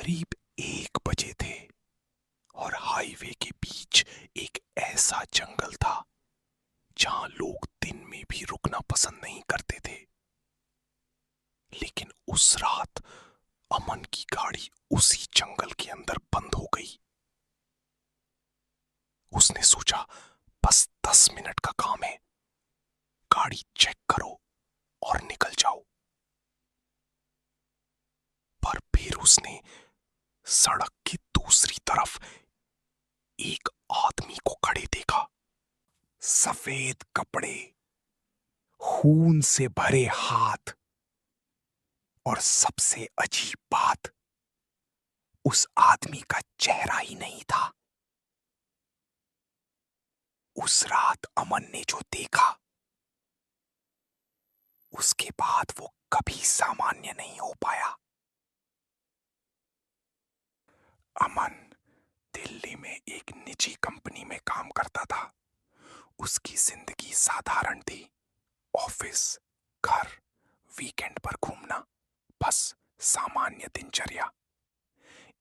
करीब 1 बजे थे और हाईवे के बीच एक ऐसा जंगल था जहां लोग दिन में भी रुकना पसंद नहीं करते थे। लेकिन उस रात अमन की गाड़ी उसी जंगल के अंदर बंद हो गई। उसने सोचा बस 10 मिनट का काम है, गाड़ी चेक करो और निकल जाओ। पर फिर उसने सड़क की दूसरी तरफ एक आदमी को खड़े देखा। सफेद कपड़े, खून से भरे हाथ, और सबसे अजीब बात, उस आदमी का चेहरा ही नहीं था। उस रात अमन ने जो देखा, उसके बाद वो कभी सामान्य नहीं हो पाया। अमन दिल्ली में एक निजी कंपनी में काम करता था। उसकी जिंदगी साधारण थी। ऑफिस, घर, वीकेंड पर घूमना, बस सामान्य दिनचर्या।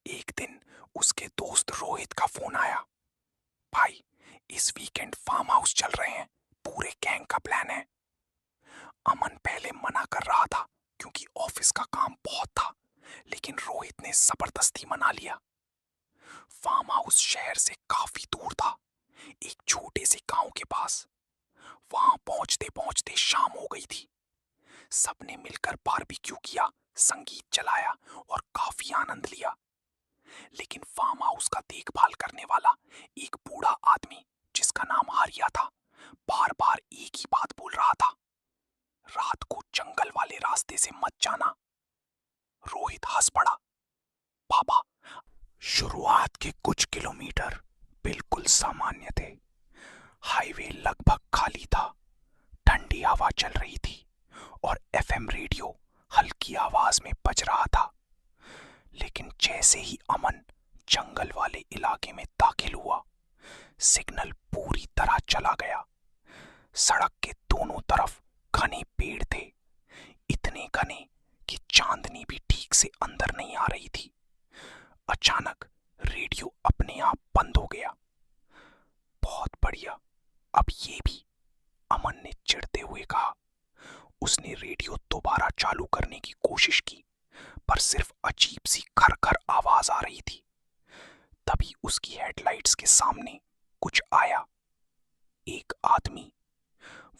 एक दिन उसके दोस्त रोहित का फोन आया। भाई, इस वीकेंड फार्म हाउस चल रहे हैं, पूरे गैंग का प्लान है। अमन पहले मना कर रहा था क्योंकि ऑफिस का काम बहुत था, लेकिन रोहित ने जबरदस्ती मना लिया। फार्म हाउस शहर से काफी दूर था, एक छोटे से गांव के पास। वहां पहुंचते पहुंचते शाम हो गई थी। सबने मिलकर बारबेक्यू किया, संगीत चलाया और काफी आनंद लिया। लेकिन फार्म हाउस का देखभाल करने वाला एक बूढ़ा आदमी, जिसका नाम हारिया था, बार बार एक ही बात बोल रहा था, रात को जंगल वाले रास्ते से मत जाना। रोहित हंस पड़ा। पापा, शुरुआत के कुछ किलोमीटर बिल्कुल सामान्य थे। हाईवे लगभग खाली था, ठंडी हवा चल रही थी और एफएम रेडियो हल्की आवाज में बज रहा था। लेकिन जैसे ही अमन जंगल वाले इलाके में दाखिल हुआ, सिग्नल पूरी तरह चला गया। सड़क के दोनों तरफ घने पेड़ थे, इतने घने कि चांदनी भी ठीक से अंदर नहीं आ रही थी। अचानक रेडियो अपने आप बंद हो गया। बहुत बढ़िया, अब ये भी, अमन ने चिढ़ते हुए कहा। उसने रेडियो दोबारा चालू करने की कोशिश की, पर सिर्फ अजीब सी खर-खर आवाज आ रही थी। तभी उसकी हेडलाइट्स के सामने कुछ आया। एक आदमी,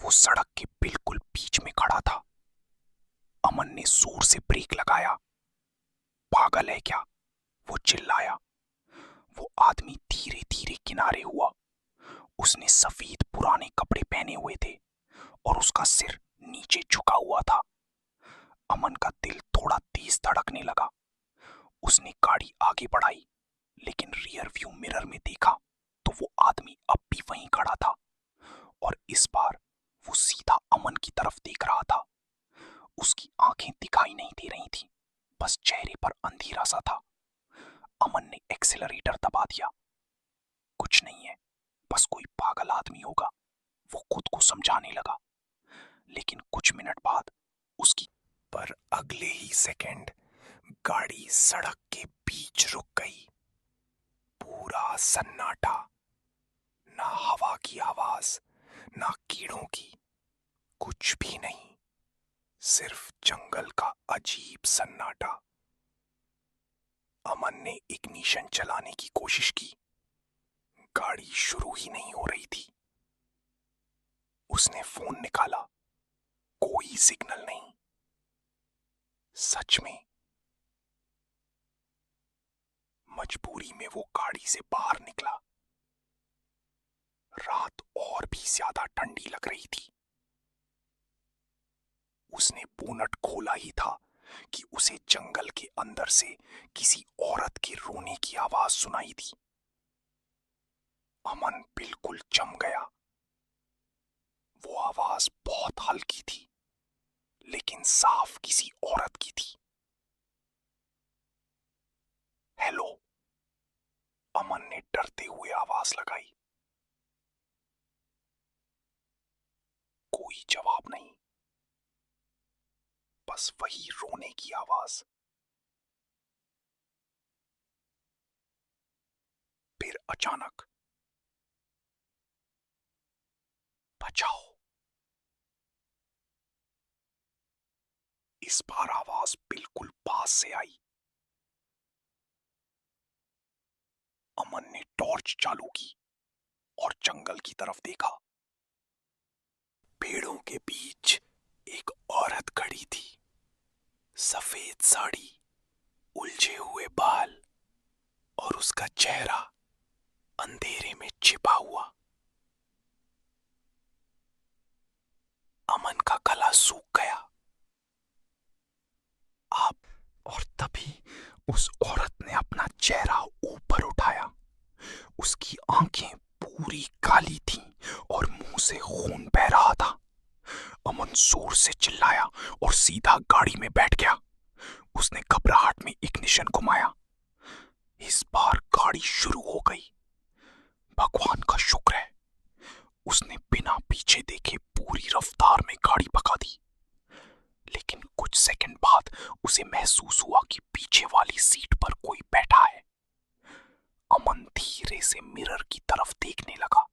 वो सड़क के बिल्कुल बीच में खड़ा था। अमन ने जोर से ब्रेक लगाया। पागल है क्या, वो चिल्लाया। वो आदमी धीरे धीरे किनारे हुआ। उसने सफेद पुराने कपड़े पहने हुए थे और उसका सिर नीचे झुका हुआ था। अमन का दिल थोड़ा तेज धड़कने लगा। उसने गाड़ी आगे बढ़ाई, लेकिन रियर व्यू मिरर में देखा तो वो आदमी अब भी वहीं खड़ा था, और इस बार वो सीधा अमन की तरफ देख रहा था। उसकी आंखें दिखाई नहीं दे रही थी, बस चेहरे पर अंधेरा सा था। अमन ने एक्सेलरेटर दबा दिया। कुछ नहीं है, बस कोई पागल आदमी होगा, वो खुद को समझाने लगा। लेकिन कुछ मिनट बाद उसकी पर अगले ही सेकंड गाड़ी सड़क के बीच रुक गई। पूरा सन्नाटा, ना हवा की आवाज, ना कीड़ों की, कुछ भी नहीं, सिर्फ जंगल का अजीब सन्नाटा। अमन ने इग्निशन चलाने की कोशिश की, गाड़ी शुरू ही नहीं हो रही थी। उसने फोन निकाला, कोई सिग्नल नहीं। सच में, मजबूरी में वो गाड़ी से बाहर निकला। रात और भी ज्यादा ठंडी लग रही थी। उसने बोनट खोला ही था कि उसे जंगल के अंदर से किसी औरत के रोने की आवाज सुनाई दी। अमन बिल्कुल जम गया। वो आवाज बहुत हल्की थी, लेकिन साफ किसी औरत की थी। हेलो, अमन ने डरते हुए आवाज लगाई। कोई जवाब नहीं, बस वही रोने की आवाज। अचानक बचाओ। इस बार आवाज बिल्कुल पास से आई। अमन ने टॉर्च चालू की और जंगल की तरफ देखा। पेड़ों के बीच एक औरत खड़ी थी। सफेद साड़ी, उलझे हुए बाल और उसका चेहरा अंधेरे में छिपा हुआ। अमन का गला सूख गया। आप और तभी उस औरत ने अपना चेहरा ऊपर उठाया। उसकी आंखें पूरी काली थीं और मुंह से खून बह रहा था। अमन जोर से चिल्लाया और सीधा गाड़ी में बैठ गया। उसने घबराहट में इग्निशन घुमाया। इस बार गाड़ी शुरू हो गई। भगवान का शुक्र है, उसने बिना पीछे देखे पूरी रफ्तार में गाड़ी भगा दी। लेकिन कुछ सेकंड बाद उसे महसूस हुआ कि पीछे वाली सीट पर कोई बैठा है। अमन धीरे से मिरर की तरफ देखने लगा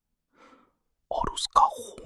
और उसका खून